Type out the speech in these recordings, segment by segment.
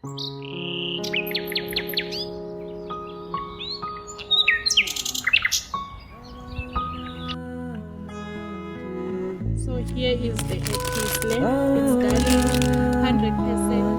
So here is the earpiece, it's garlic, 100%.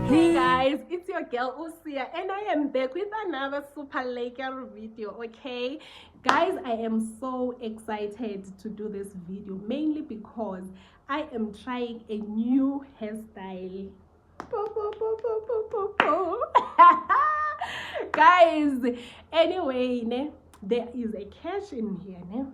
Hey guys, it's your girl Usia and I am back with another super lekker video. Okay guys, I am so excited to do this video, mainly because I am trying a new hairstyle. Guys, anyway ne, there is a catch in here ne.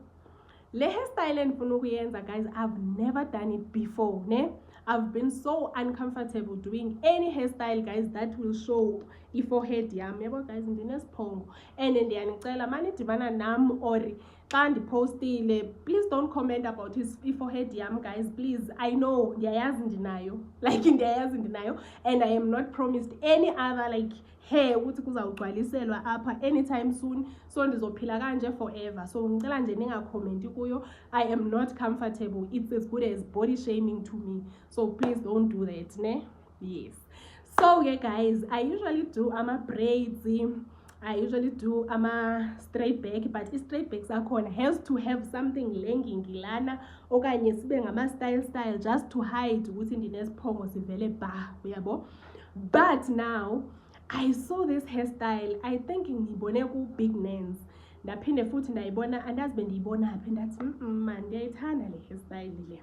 Le hairstyle endifuna ukuyenza guys, I've never done it before ne. I've been so uncomfortable doing any hairstyle guys that will show i-forehead yami. Yabo guys, ndinesphongo and ndiyanicela manidibana nam or xa ndipostile, please don't comment about i-forehead yami guys, please. I know ndiyayazi ndinayo, like ndiyayazi ndinayo, and I am not promised any other like hair ukuthi kuzawugcwaliselwa apha anytime soon, so ndizophila kanje forever. So ngicela nje ningakhomenti kuyo. I am not comfortable. It's as good as body shaming to me, so please don't do that ne. Yes, so yeah guys, I usually do braids, I usually do straight back, but straight backs akhona has to have something lenging lana okanye sibe style just to hide ukuthi ndinesphongo sivele ba, uyabo. But now I saw this hairstyle, I think ngibone ku Big Nance, ndaphinde futhi ndayibona andazi bendiyibona phi, ndathi man ndiyayithanda le hairstyle le.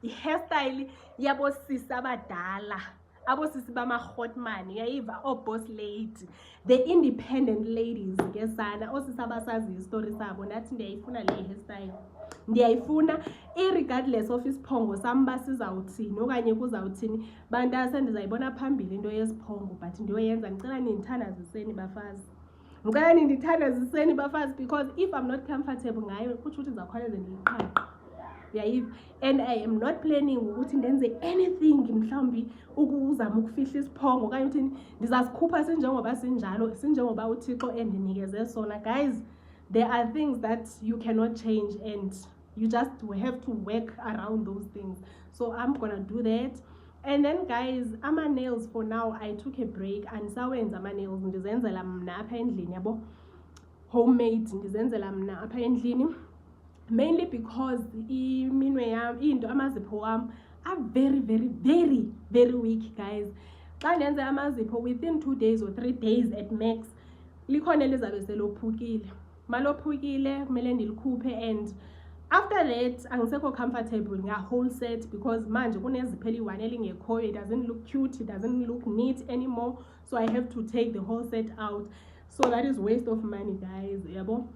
I-hairstyle yabo sisi abadala, abo sisi bama-hot money, yayiva boss lady, the independent ladies ke sana, osisi abasazi istori sabo. Ndathi ndiyayifuna le hairstyle, ndiyayifuna irregardless of isiphongo sami basizawuthini okanye kuzawuthini. Bantase ndizayibona phambili into yesiphongo, but ndiyoyenza. Ngicela nindithandaziseni bafazi, ngicela nindithandaziseni bafazi, because if I'm not comfortable ngayo kutsho ukuthi ndizawukhawuleze ndiyiqhaqhe. And I am not planning ukuthi ndenze anything mhlawumbi ukuzama ukufihla isiphongo okanye ukuthi ndizasikhupha sinjengoba sinjalo, sinjengoba uThixo endinikeze sona. Guys, there are things that you cannot change and you just have to work around those things. So I'm gonna do that. And then guys, ama nails for now I took a break, andisawenza ama nails, ndizenzela mna apha endlini yabo, homemade, ndizenzela mna apha endlini, mainly because iminwe yami into amazipho wami are very weak guys. Xa ndenze amazipho within 2 days or 3 days at max, likhona elizabe selophukile. Malophukile kumele ndilikhuphe, and after that angisekho comfortable nga whole set, because manje kunezipho eli-1 elingekhoyo, it doesn't look cute, it doesn't look neat anymore, so I have to take the whole set out. So that is waste of money guys, yabo.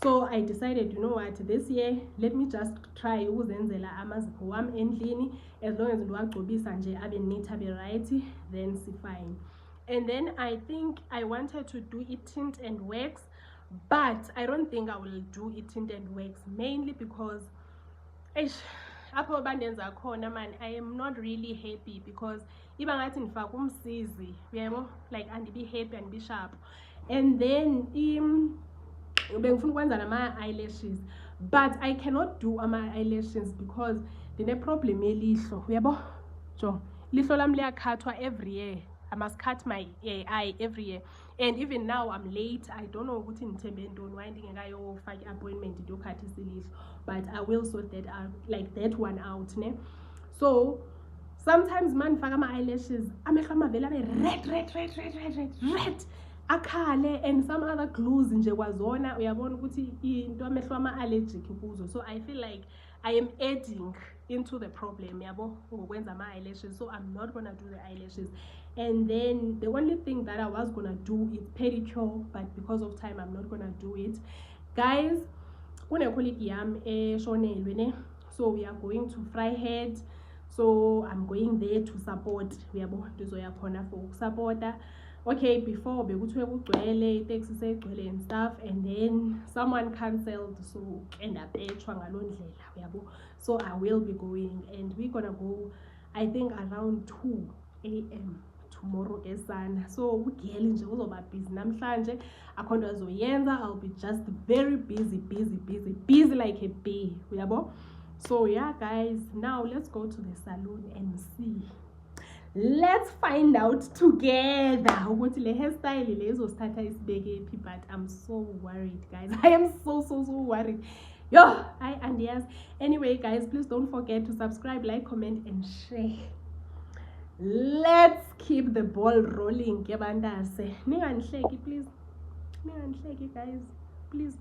So I decided, you know what, this year let me just try ukuzenzela amazipho wami endlini, as long as ndiwagcobisa nje abe neat abe right, then si fine. And then I think I wanted to do it tint and wax, but I don't think I will do it tint and wax, mainly because apho bandenza khona man, I am not really happy, because iba ngathi ndifaka umsizi, uyabo, like andibi happy andibi sharp. And then bengifuna ukwenza nama-eyelashes, but I cannot do ama-eyelashes because ndine problem yelihlo, uyabo jo, lihlo lami liyakhathwa every year. I must cut my eye every year, and even now I'm late. I don't know ukuthi ngithembe ntoni why ndingekayofaka i-appointment ndiyokhathisa ilihlo, but I will sort that out, like that one out ne. So sometimes man ndifaka ama-eyelashes amehlo amavele abe red akhale, and some other glues nje kwazona uyabona ukuthi into amehlo ama-allergic kuzo. So I feel like I am adding into the problem yabo ngokwenza ama-eyelashes, so I'm not gonna do the eyelashes. And then the only thing that I was gonna do is pedicure, but because of time I'm not gonna do it guys. Kune-colleague yami eshonelwe ne, so we are going to Vryheid, so I'm going there to support, uyabo, ndizoya khona for ukusupporta. Okay, before bekuthiwe kugcwele, itaxi seyigcwele and stuff, and then someone cancelled, so end up etshwa ngaloo ndlela uyabo. So I will be going, and we're gonna go I think around 2 a.m. tomorrow esana. So ugirl nje uzoba busy namhlanje, akhona azoyenza. I'll be just very busy like a bee, uyabo. So yeah guys, now let's go to the salon and see. Let's find out together ukuthi le hairstyle le izosithatha isibeke phi. But I'm so worried guys, I am so worried. Yo, and yes, anyway guys, please don't forget to subscribe, like, comment and share. Let's keep the ball rolling. Ningandhleki please, ningandhleki guys, please.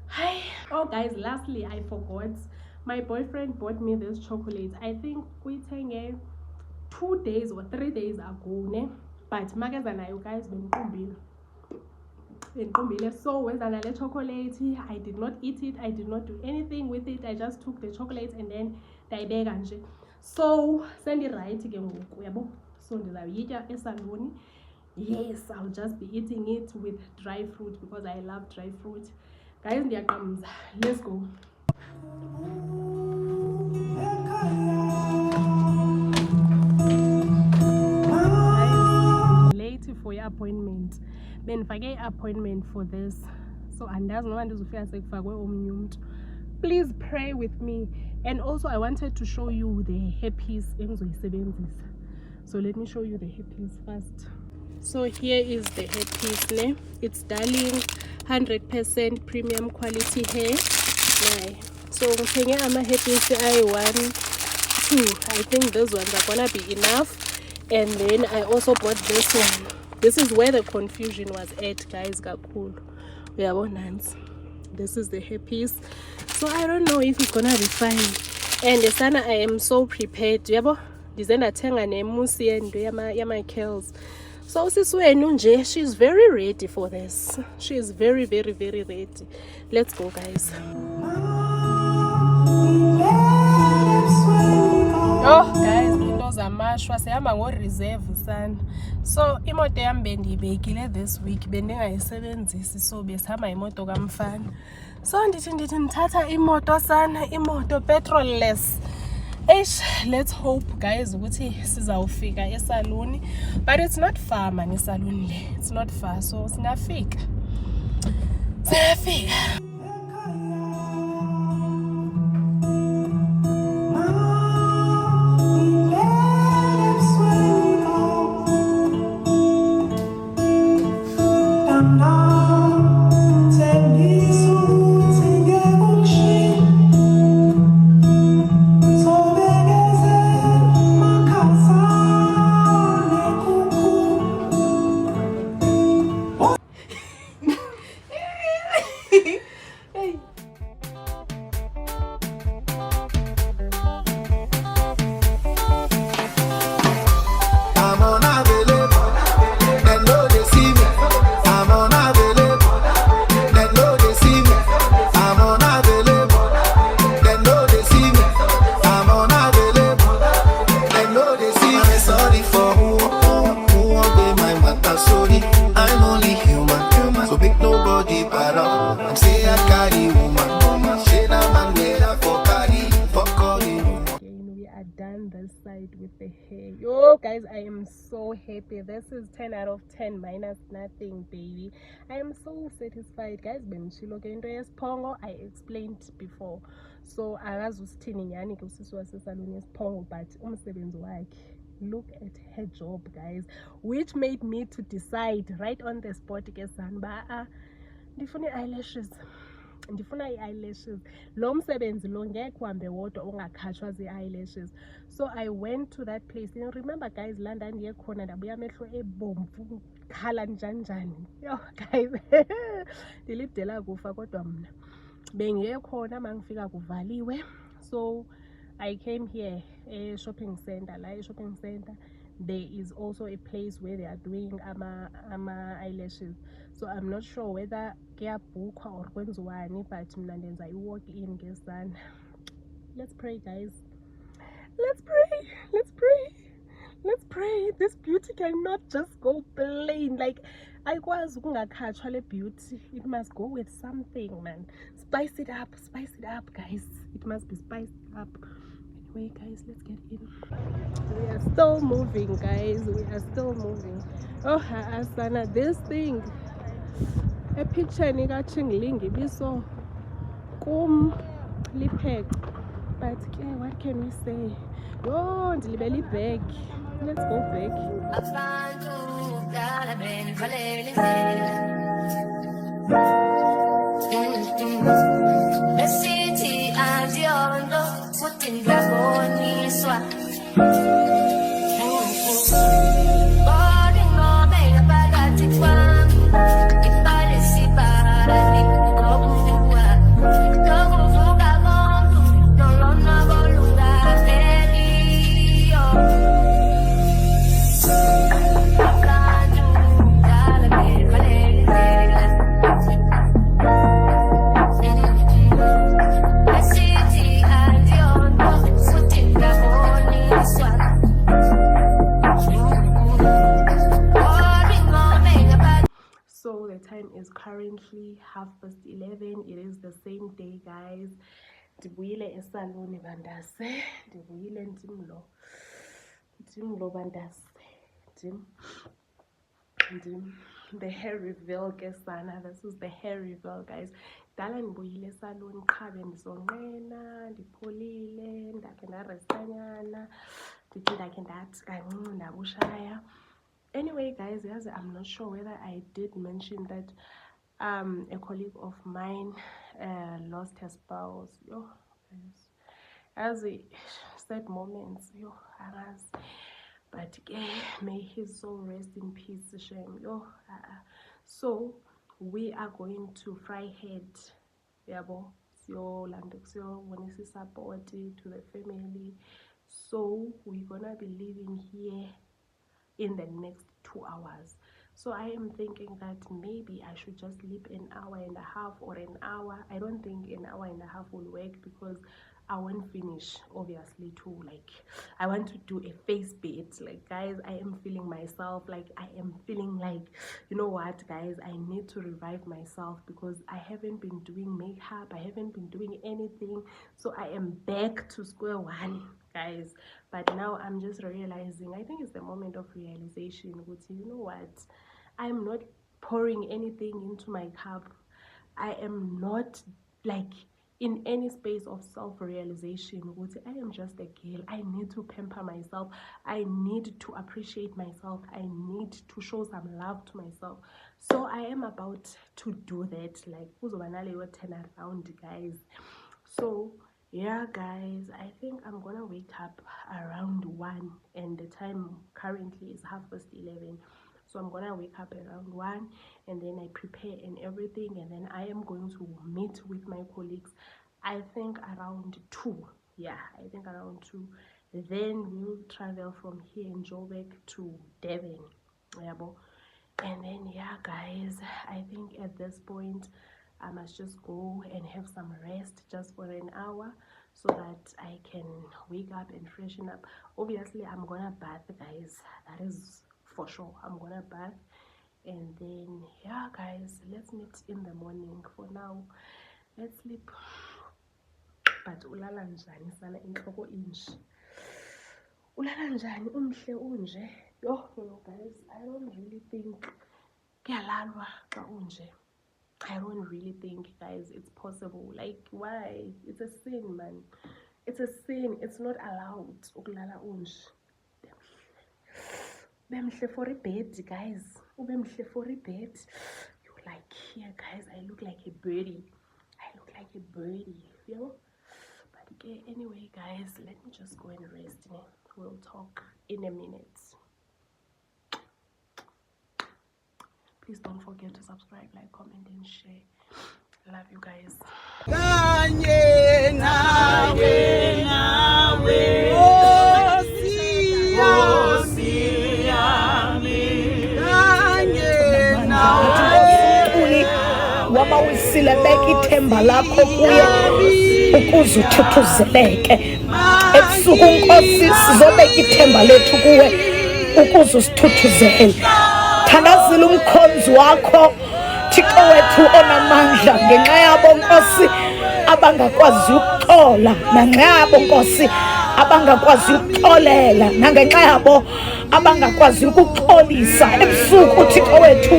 Hi. Oh guys, lastly I forgot, my boyfriend bought me this chocolate. I think we thenge 2 days or 3 days ago ne, but magazine nayo guys benqumbile. So with another chocolate, I did not eat it, I did not do anything with it. I just took the chocolate and then ndayibeka nje. So send it right ke ngoku yabo. So ndizawuyitya esaloni. Yes, I'll just be eating it with dry fruit because I love dry fruit. Guys, ndiyaqamza. Let's go. Late for your appointment. Benifake appointment for this. So andazi noma ndizofika sekufakwe omnye umuntu. Please pray with me. And also I wanted to show you the hairpiece engizoyisebenzisa. So let me show you the hairpiece first. So here is the hairpiece ne. It's Darling 100% premium quality hair. So ngithenge ama hairpiece I1, 2. I think those ones are gonna be enough. And then I also bought this one. This is where the confusion was at guys, kakhulu. Uyabona, this is the hairpiece. So I don't know if it's gonna be fine. And sana I am so prepared. Yabo, ndize ndathenga nemusi yendo yama curls. So siswenu nje, she's very ready for this. She is very ready. Let's go guys. Oh guys, into zamashwa sihamba ngo reserve sana. So imoto yami bendiyibekile this week, bendingayisebenzisi, so besihamba imoto kamfana. So ndithi ngithatha imoto sana, imoto petrolless. Let's hope guys ukuthi sizawufika esaluni, but it's not far man, esaluni le. It's not far, so singafika. With the hair. Yo guys, I am so happy. This is 10 out of 10 minus nothing, baby. I am so satisfied guys. I explained before, so akazusithini nyani ke usisi wasesaluni esiphongo, but umsebenzi wakhe, look at her job guys, which made me to decide right on the spot ke sanba ndifuna i-eyelashes. Lo msebenzi lo ngeke uhambe wodwa ungakhatshwa zi-eyelashes. So I went to that place. You remember guys, la ndandiye khona ndabuya amehlo ebomvu khala njanjani. Yo guys, ndilidela kufa kodwa mna bengiye khona mangifika kuvaliwe. So I came here a shopping center. La shopping center there is also a place where they are doing ama eyelashes. So I'm not sure whether kuyabhukwa or kwenziwani, but mina ndenza i-walk in ngesana. Let's pray guys. Let's pray. This beauty cannot just go plain. Like ayikwazi ukungakhatshwa le beauty. It must go with something, man. Spice it up guys. It must be spiced up. Anyway, guys, let's get in. We are still moving, guys. We are still moving. Oh, Asana, this thing. A picture nigga chingling biso kum lipek. But what can we say? Oh, belly bag. Let's go back. So the time is currently 11:30. It is the same day, guys. Ndibuyile esaloni bandase. Ndibuyile ndimlo bandase. Ndim. The hair reveal ke sana. This is the hair reveal, guys. Dala ndibuyile esaloni qha bendizonqena, ndipholile, ndakhe ndarestanyana, ndakhe ndathi kancinci ndabushaya. Anyway, guys, yes, I'm not sure whether I did mention that a colleague of mine lost her spouse. Yo, guys, as a sad moments, yo, but may his soul rest in peace. Shame, yo. So we are going to fry head, yabo. So when is support to the family. So we're gonna be living here in the next 2 hours. So I am thinking that maybe I should just sleep an hour and a half or an hour. I don't think an hour and a half will work because I won't finish, obviously, too. Like, I want to do a face bit. Like, guys, I am feeling myself. Like, I am feeling like, you know what, guys, I need to revive myself because I haven't been doing makeup. I haven't been doing anything. So I am back to square one, guys. But now I'm just realizing, I think it's the moment of realization. You know what? I'm not pouring anything into my cup. I am not like in any space of self-realization. I am just a girl. I need to pamper myself. I need to appreciate myself. I need to show some love to myself. So I am about to do that. Like, turn around, guys. So yeah, guys, I think I'm gonna wake up around 1, and the time currently is 11:30. So I'm gonna wake up around 1, and then I prepare and everything, and then I am going to meet with my colleagues, I think around 2. Yeah, I think around 2. Then we'll travel from here in Joburg to Devon. And then yeah, guys, I think at this point I must just go and have some rest just for an hour so that I can wake up and freshen up. Obviously, I'm gonna bath, guys. That is for sure. I'm gonna bath, and then yeah, guys, let's meet in the morning. For now, let's sleep. But ulala njani sana inhloko inje? Ulala njani umhle unje? Yo, guys, I don't really think kuyalalwa xa unje. I don't really think, guys, it's possible. Like, why? It's a sin, man. It's a sin. It's not allowed. Ukulala unje. Bemhle for a bed, guys. Bemhle for a bed. You're like, here, guys, I look like a birdie. I look like a birdie, you know? But okay, anyway, guys, let me just go and rest. We'll talk in a minute. Please don't forget to subscribe, like, comment, and share. I love you guys. Wama wisile beka ithemba lakho kuye ukuze uthuthuzeleke. Ebusuku Nkosi sizobeka ithemba lethu kuwe ukuze usithuthuzele. Thandazile umkhonzi wakho Thixo wethu onamandla, ngenxa yabo Nkosi abangakwazi ukuxola, nanxa yabo Nkosi abangakwazi ukuxolela, nangenxa yabo abangakwazi ukuxolisa. Ebusuku Thixo wethu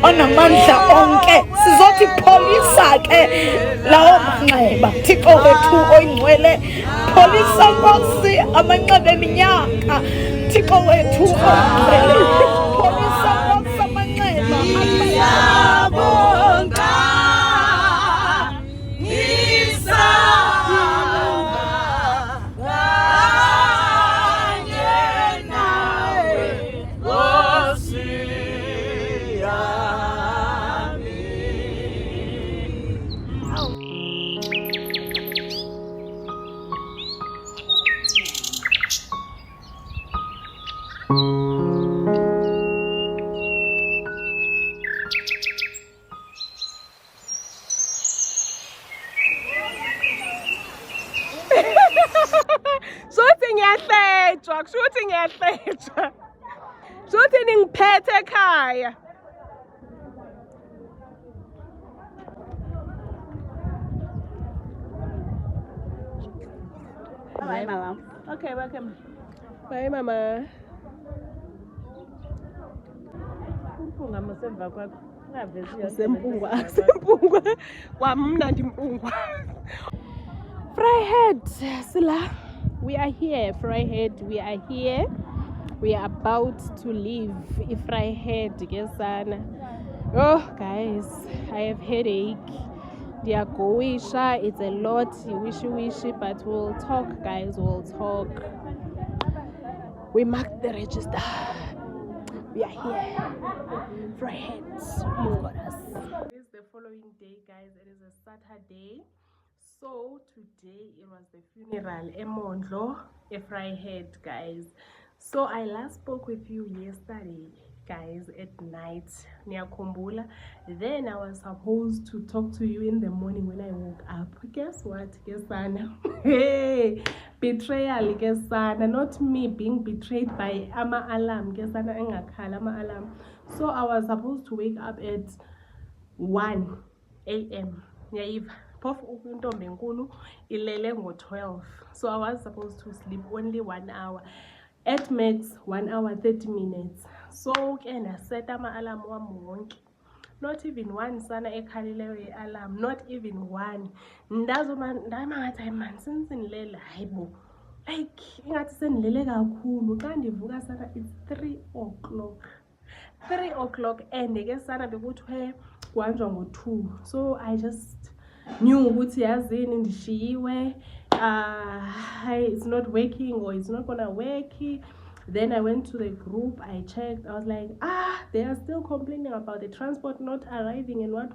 onamandla onke, sizothi pholisa ke lawo manxeba. Thixo wethu oyingcwele, pholisa Nkosi amanxeba eminyaka. Thixo wethu oyingcwele, pholisa Nkosi amanxeba. Siyabonga, Kushuthi ngiyahletshwa, kushuthi ningiphethe ekhaya. Bye, Mama. Okay, welcome. Bye, Mama. Umpunga musemva kwakho. Sempungwa. Kwamnandi impungwa. Vryheid, Sila. We are here, Vryheid. We are here. We are about to leave Vryheid, Gesana. Oh, guys, I have headache. Diagoisha, it's a lot. Wishy, but we'll talk, guys. We'll talk. We marked the register. We are here. Vryheid, you've got us. It is the following day, guys. It is a Saturday. So today it was the funeral Emondlo, Vryheid, guys. So I last spoke with you yesterday, guys, at night near Kumbula. Then I was supposed to talk to you in the morning when I woke up. Guess what, Gesana? Hey, betrayal, Gesana. Not me being betrayed by Ama Alam, Gesana Engakal, Ama Alam. So I was supposed to wake up at 1 a.m. Yeah, Pof ukuntombi enkulu ilele ngo-12. So I was supposed to sleep only 1 hour. At max 1 hour 30 minutes. So ke set ama-alarm wami wonke. Not even one sana ekhalileyo alarm. Not even one. Ndamangathi hayi man, sinilele hayibo. Like ingathi senilele kakhulu. Xa ndivuka sana it's 3 o'clock. 3 o'clock and ke sana bekuthiwe kuhanjwa ngo-2. So I just knew ukuthi yazini ndishiyiwe, it's not working or it's not gonna work. Then I went to the group, I checked, I was like, they are still complaining about the transport not arriving and what,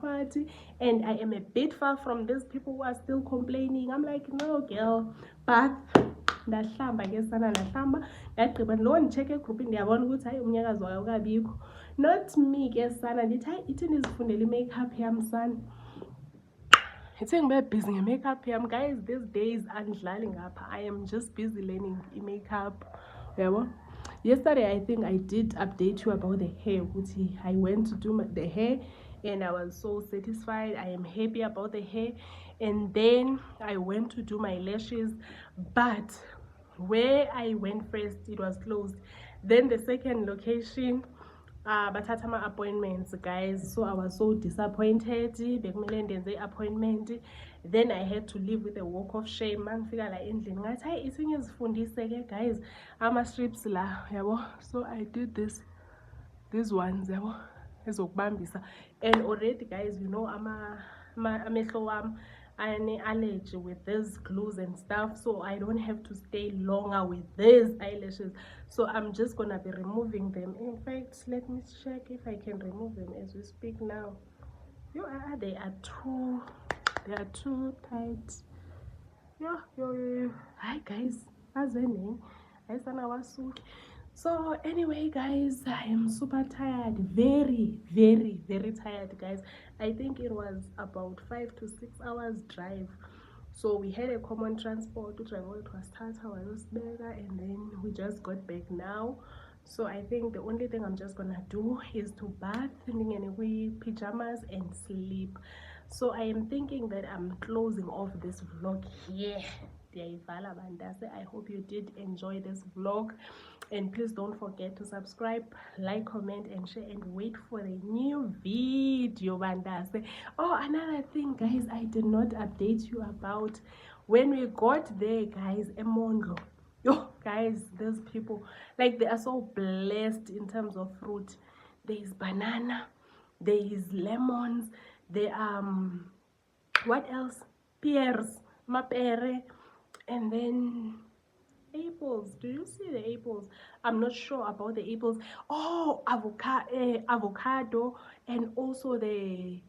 and I am a bit far from these people who are still complaining. I'm like, no girl, but ndahlamba ke sana ndahlamba ndagqiba lo ndicheck egroup ndiyabona ukuthi hayi umnyakazo awukabikho. Not me ke sana ndithi hayi ithi ndizifundele i-makeup yam sana. It's very busy in makeup. Guys, these days andidlali ngapha. I am just busy learning makeup. Yeah, yesterday I think I did update you about the hair. I went to do the hair and I was so satisfied. I am happy about the hair. And then I went to do my lashes, but where I went first it was closed. Then the second location, bathatha ama appointments, guys. So I was so disappointed. Bekumele ndenze appointment. Then I had to leave with a walk of shame. Mangifika la endlini ngathi hayi isingizifundise ke guys ama strips la, yabo. So I did these ones, yabo, ezokubambisa. And already guys, you know, amehlo wami allergy with these glues and stuff, so I don't have to stay longer with these eyelashes. So I'm just gonna be removing them. In fact, let me check if I can remove them as we speak now. They are too tight. Hi guys, so anyway guys, I am super tired, very tired, guys. I think it was about 5 to 6 hours drive. So we had a common transport to travel. It was Tata, and then we just got back now. So I think the only thing I'm just gonna do is to bath in pajamas and sleep. So I am thinking that I'm closing off this vlog here. ndiyayivala bandase. I hope you did enjoy this vlog, and please don't forget to subscribe, like, comment and share, and wait for the new video bandase. Oh, another thing guys, I did not update you about when we got there guys, Emondlo. Yo guys, these people, like, they are so blessed in terms of fruit. There is banana, there is lemons, there what else, pears, mapere, and then apples. Do you see the apples? I'm not sure about the apples. Oh, avocado, and also the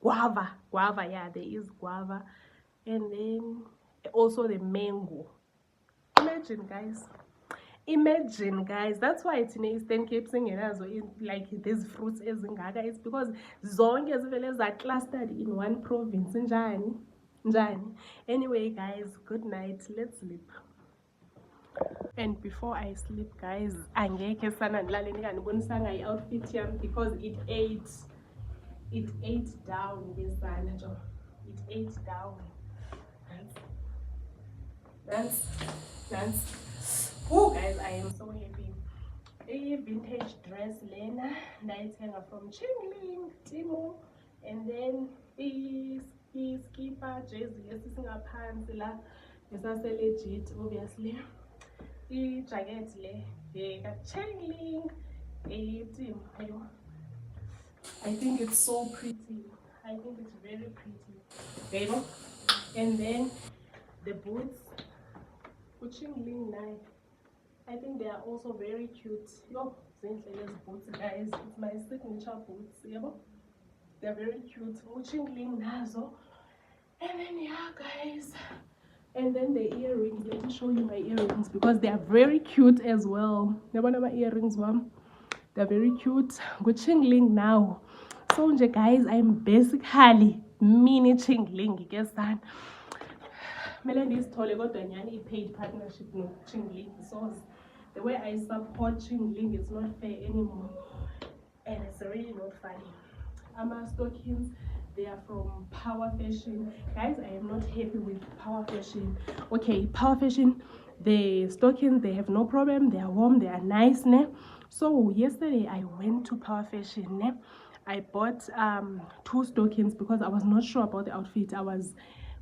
guava. Yeah, there is guava, and then also the mango. Imagine guys, that's why it's in Eastern Cape singenazo like these fruits ezingaka. It's because zonke zivele are clustered in one province. Njani. Anyway guys, good night, let's sleep. And before I sleep guys, angeke sana ndilale ndinganibonisanga i-outfit yam because it ate down ngesana nje. It ate down. That's oh guys, I am so happy. A vintage dress lena ndayithenga from Chingling Timo, and then skipper jersey esisingaphansi la esase legit obviously. I-jacket le ka Chingling Timo. I think it's so pretty. I think it's very pretty. And then the boots, Chingling knife. I think they are also very cute. Yo, these boots guys, it's my signature boots. They're very cute. Chingling nazo. And then yeah guys, and then the earrings. Let me show you my earrings because they are very cute as well. My earrings, mom. They're very cute. Go Chingling now. So guys, I'm basically mini Chingling, guess that. Melanie is told about the paid partnership no Chingling. So the way I support Chingling is not fair anymore, and it's really not funny. My stockings, they are from Power Fashion. Guys, I am not happy with Power Fashion. Okay, Power Fashion, the stockings, they have no problem. They are warm, they are nice. Ne? So yesterday I went to Power Fashion. Ne? I bought 2 stockings because I was not sure about the outfit. I was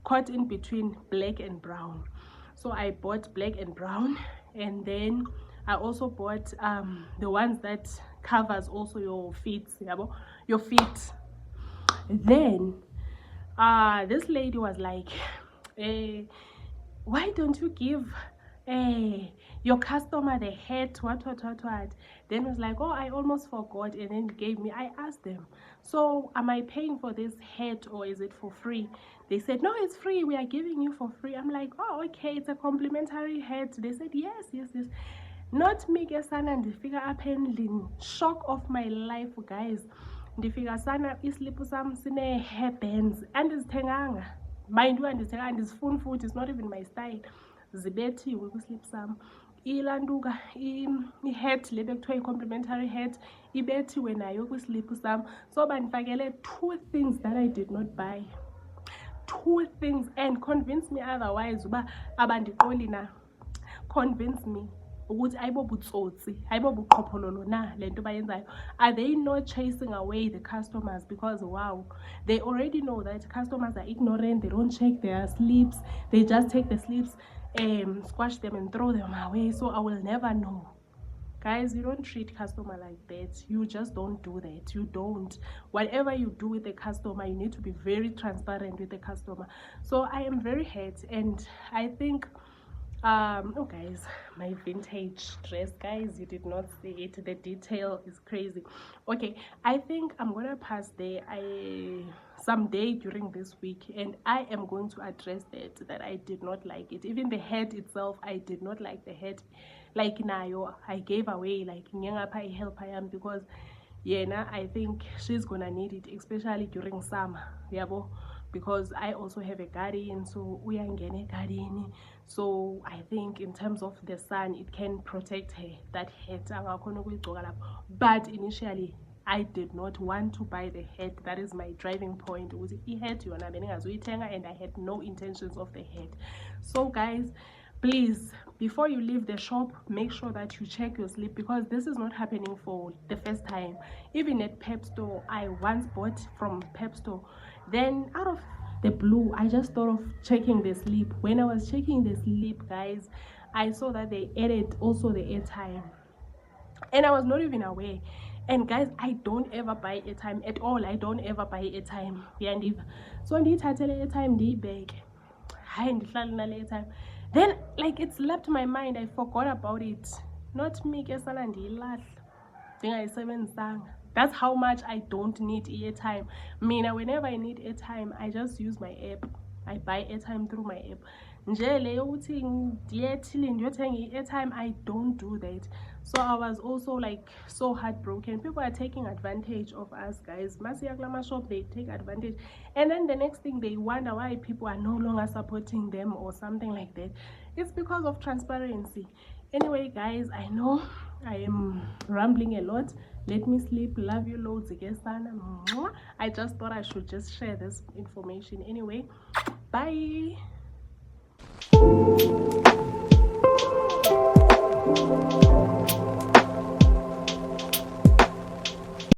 caught in between black and brown. So I bought black and brown, and then I also bought the ones that covers also your feet. Your feet. Then this lady was like, why don't you give your customer the hat, what. Then it was like, oh, I almost forgot, and then gave me. I asked them, so am I paying for this hat or is it for free? They said, no, it's free, we are giving you for free. I'm like, oh, okay, it's a complimentary hat. They said yes. Not me gesana ndifika apha endlini, shock of my life guys. Ndifika sana islip sam sine hairbands andizithenganga. Mind you, andizithenganga, andizifuni futhi, it's not even my style. Zibethiwe kwislip sam. Ilanduka i-hat le bekuthiwa i-complimentary hat ibethiwe nayo kwislip sam. So bandifakele 2 things that I did not buy. 2 things, and convince me otherwise uba abandiqoli na. Convince me ukuthi ayibobutsotsi, ayibobuqhophololo na lento bayenzayo. Are they not chasing away the customers? Because wow, they already know that customers are ignorant. They don't check their slips. They just take the slips, squash them and throw them away. So I will never know. Guys, you don't treat customer like that. You just don't do that. You don't. Whatever you do with the customer, you need to be very transparent with the customer. So I am very hurt, and I think oh guys, my vintage dress, guys, you did not see it. The detail is crazy. Okay, I think I'm gonna pass there someday during this week, and I am going to address that I did not like it. Even the head itself, I did not like the head. Like Nayo, I gave away like Nyangapa help I am, because I think she's gonna need it, especially during summer. Because I also have a garden, so we are getting a garden. So I think in terms of the sun, it can protect her, that hat. But initially I did not want to buy the hat. That is my driving point. It was a hat, and I had no intentions of the hat. So guys, please, before you leave the shop, make sure that you check your slip, because this is not happening for the first time. Even at Pep Store, I once bought from Pep Store. Then out of the blue, I just thought of checking the slip. When I was checking the slip, guys, I saw that they added also the airtime, and I was not even aware. And guys, I don't ever buy airtime at all. I don't ever buy airtime. So ndiyithathele airtime ndiyibeke, hayi ndihlale nale airtime. Then like it slipped my mind, I forgot about it. Not me ke sana ndiyilahla ndingayisebenzisanga. That's how much I don't need airtime. Mina, whenever I need airtime, I just use my app. I buy airtime through my app. Nje le yokuthi ndiyethile ndiyothenga i-airtime, I don't do that. So I was also like so heartbroken. People are taking advantage of us, guys. Masiya kulama shop, they take advantage, and then the next thing they wonder why people are no longer supporting them or something like that. It's because of transparency. Anyway guys, I know I am rambling a lot. Let me sleep. Love you loads again. I just thought I should just share this information. Anyway, bye.